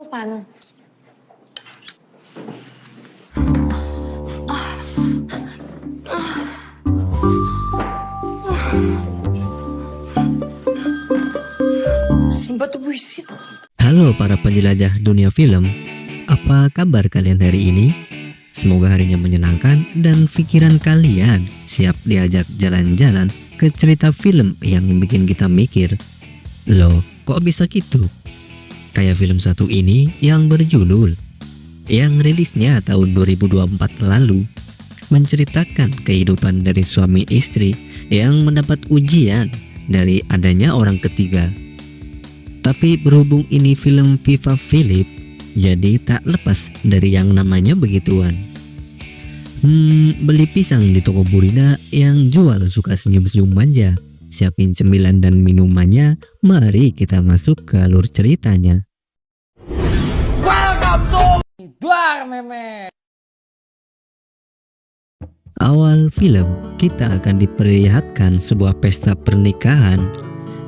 paano? Saan ba ito, buisit? Halo para penjelajah dunia film, apa kabar kalian hari ini? Semoga harinya menyenangkan dan pikiran kalian siap diajak jalan-jalan ke cerita film yang bikin kita mikir, loh kok bisa gitu? Kayak film satu ini yang berjudul, yang rilisnya tahun 2024 lalu, menceritakan kehidupan dari suami istri yang mendapat ujian dari adanya orang ketiga. Tapi berhubung ini film Viva Philip, jadi tak lepas dari yang namanya begituan. Beli pisang di toko Burina yang jual suka senyum-senyum manja. Siapin cemilan dan minumannya, mari kita masuk ke alur ceritanya. Welcome to Duar Meme. Awal film, kita akan diperlihatkan sebuah pesta pernikahan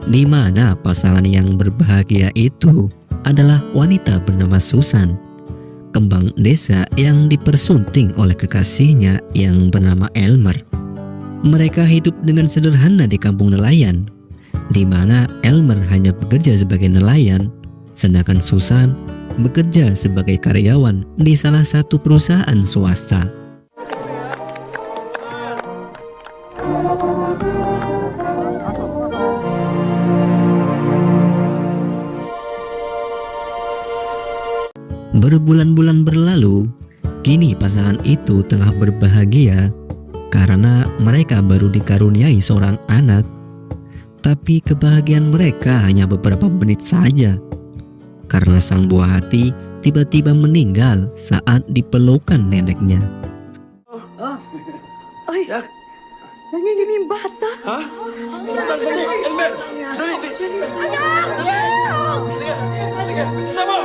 di mana pasangan yang berbahagia itu adalah wanita bernama Susan, kembang desa yang dipersunting oleh kekasihnya yang bernama Elmer. Mereka hidup dengan sederhana di kampung nelayan, di mana Elmer hanya bekerja sebagai nelayan, sedangkan Susan bekerja sebagai karyawan di salah satu perusahaan swasta. Berbulan-bulan berlalu, kini pasangan itu tengah berbahagia karena mereka baru dikaruniai seorang anak. Tapi kebahagiaan mereka hanya beberapa menit saja, karena sang buah hati tiba-tiba meninggal saat dipelukan neneknya. Ay, nanginginig yung bata. Ha? Dali, Elmer! Dali! Sige! Sama!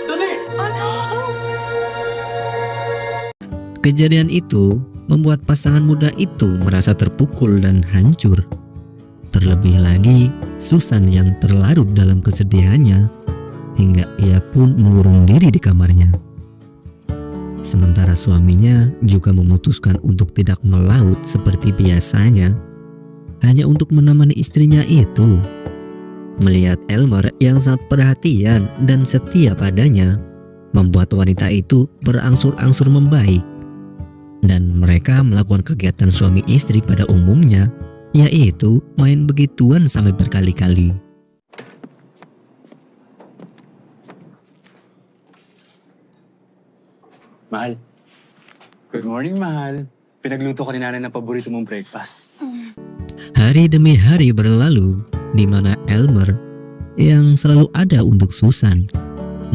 Dali! Kejadian itu membuat pasangan muda itu merasa terpukul dan hancur. Terlebih lagi, Susan yang terlarut dalam kesedihannya hingga ia pun mengurung diri di kamarnya. Sementara suaminya juga memutuskan untuk tidak melaut seperti biasanya, hanya untuk menemani istrinya itu. Melihat Elmer yang sangat perhatian dan setia padanya, membuat wanita itu berangsur-angsur membaik. Dan mereka melakukan kegiatan suami istri pada umumnya, yaitu main begituan sampai berkali-kali. Mahal. Good morning, Mahal. Pinagluto ka ni nanay ng paborito mong breakfast. Hari demi hari berlalu, di mana Elmer yang selalu ada untuk Susan,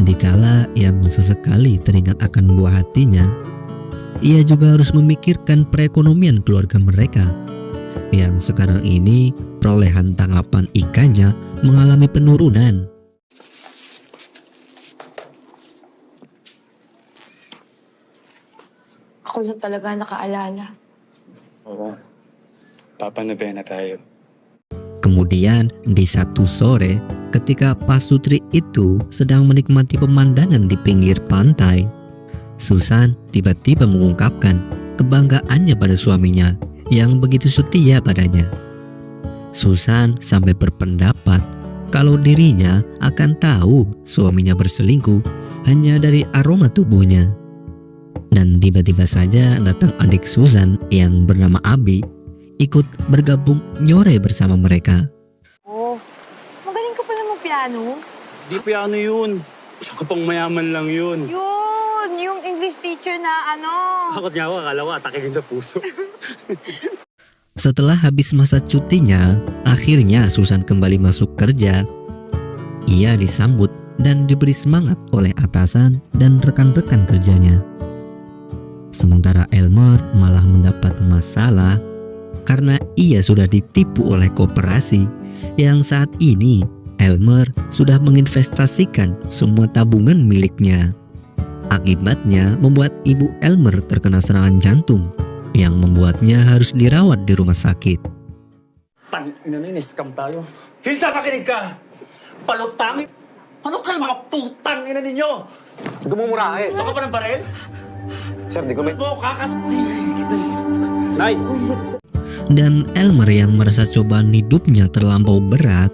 dikala yang sesekali teringat akan buah hatinya, ia juga harus memikirkan perekonomian keluarga mereka, yang sekarang ini perolehan tangkapan ikannya mengalami penurunan. Ako lang talaga nakaalala. Oo. Papanabena tayo. Kemudian di satu sore, ketika pasutri itu sedang menikmati pemandangan di pinggir pantai, Susan tiba-tiba mengungkapkan kebanggaannya pada suaminya yang begitu setia padanya. Susan sampai berpendapat kalau dirinya akan tahu suaminya berselingkuh hanya dari aroma tubuhnya. Dan tiba-tiba saja datang adik Susan yang bernama Abi ikut bergabung nyore bersama mereka. Oh, magaling ka pala mag-piano? Di piano yun. Siya ka pang mayaman lang yun. Yun, yung English teacher na ano. Bakit niya ako? Akala ko atakihin sa puso. Setelah habis masa cutinya, akhirnya Susan kembali masuk kerja. Ia disambut dan diberi semangat oleh atasan dan rekan-rekan kerjanya. Sementara Elmer malah mendapat masalah karena ia sudah ditipu oleh koperasi yang saat ini Elmer sudah menginvestasikan semua tabungan miliknya. Akibatnya membuat ibu Elmer terkena serangan jantung yang membuatnya harus dirawat di rumah sakit. Ina na, in-scam tayo. Hilda, makinig ka! Palutangin! Ano kayo mga putang ina ninyo? Gumumura eh. Ito ka pa ng baril? Sir, di ko may... Mo, kakas... Nay! Dan Elmer yang merasa cobaan hidupnya terlampau berat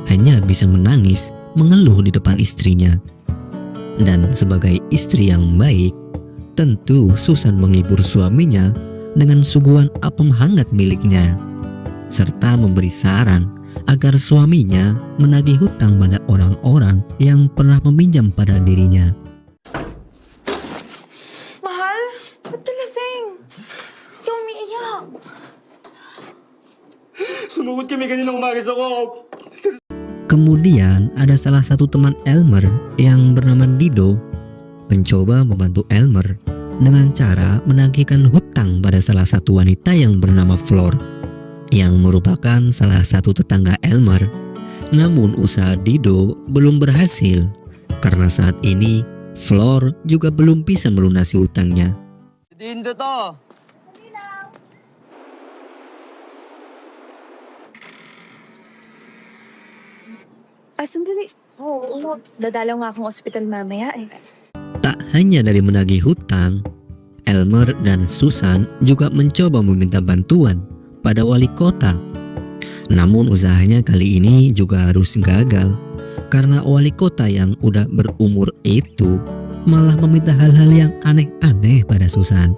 hanya bisa menangis mengeluh di depan istrinya. Dan sebagai istri yang baik, tentu Susan menghibur suaminya dengan suguhan apem hangat miliknya, serta memberi saran agar suaminya menagih hutang pada orang-orang yang pernah meminjam pada dirinya. Mahal, ba't ka lasing? Ikaw umiiyak. Sumugod kami kanina umaga sa ko. Kemudian ada salah satu teman Elmer yang bernama Dido mencoba membantu Elmer dengan cara menagihkan hutang pada salah satu wanita yang bernama Flor, yang merupakan salah satu tetangga Elmer. Namun usaha Dido belum berhasil karena saat ini Flor juga belum bisa melunasi hutangnya. Dindo to. Sandali. Oo, dadalaw nga akong ospital mamaya eh. Tak hanya dari menagih hutang, Elmer dan Susan juga mencoba meminta bantuan pada wali kota. Namun usahanya kali ini juga harus gagal karena wali kota yang udah berumur itu malah meminta hal-hal yang aneh-aneh pada Susan.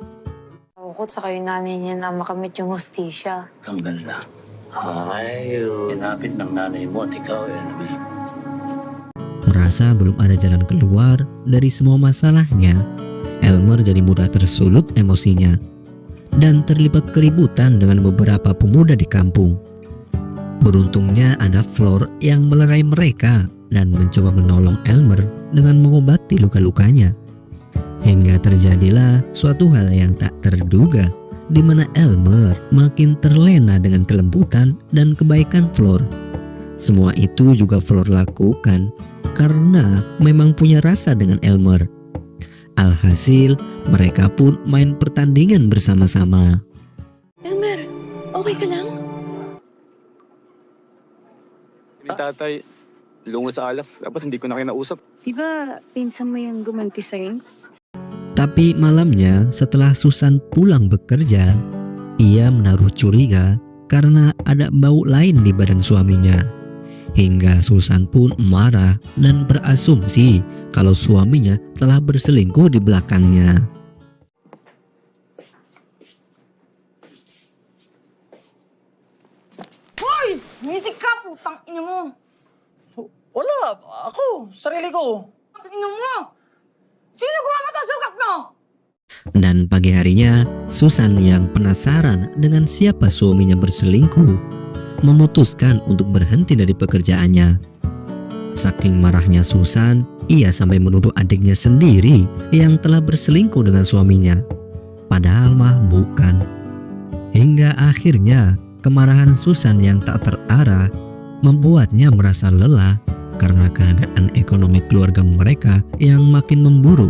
Takot sa kayo nanay niya na makamit yung hostisya. Ang ganda. Ay, hinapit ng nanay mo at ikaw eh. Merasa belum ada jalan keluar dari semua masalahnya, Elmer jadi mudah tersulut emosinya dan terlibat keributan dengan beberapa pemuda di kampung. Beruntungnya ada Flor yang melerai mereka dan mencoba menolong Elmer dengan mengobati luka-lukanya. Hingga terjadilah suatu hal yang tak terduga, di mana Elmer makin terlena dengan kelembutan dan kebaikan Flor. Semua itu juga Flor lakukan karena memang punya rasa dengan Elmer. Alhasil, mereka pun main pertandingan bersama-sama. Elmer, okay ka lang? Ni tatay, lungo sa alaf. Tapos hindi ko na kinausap. Di ba pinsan mo yung gumanti sa'yo? Tapi malamnya setelah Susan pulang bekerja, ia menaruh curiga karena ada bau lain di badan suaminya. Hingga Susan pun marah dan berasumsi kalau suaminya telah berselingkuh di belakangnya. Hoy! Music ka, putang ina mo! Wala, ako, sarili ko. Putang ina mo! Sino gumamit ang sugat mo? Dan pagi harinya, Susan yang penasaran dengan siapa suaminya berselingkuh, memutuskan untuk berhenti dari pekerjaannya. Saking marahnya Susan, ia sampai menuduh adiknya sendiri yang telah berselingkuh dengan suaminya. Padahal mah bukan. Hingga akhirnya kemarahan Susan yang tak terarah membuatnya merasa lelah karena keadaan ekonomi keluarga mereka yang makin memburuk.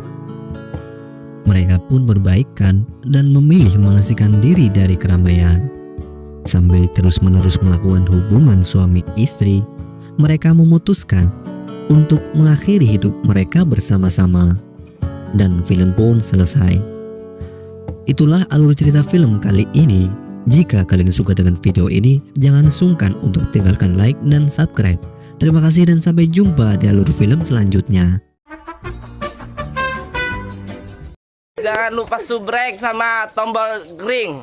Mereka pun berbaikan dan memilih mengasingkan diri dari keramaian. Sambil terus-menerus melakukan hubungan suami istri, mereka memutuskan untuk mengakhiri hidup mereka bersama-sama. Dan film pun selesai. Itulah alur cerita film kali ini. Jika kalian suka dengan video ini, jangan sungkan untuk tinggalkan like dan subscribe. Terima kasih dan sampai jumpa di alur film selanjutnya. Jangan lupa subrek sama tombol ring.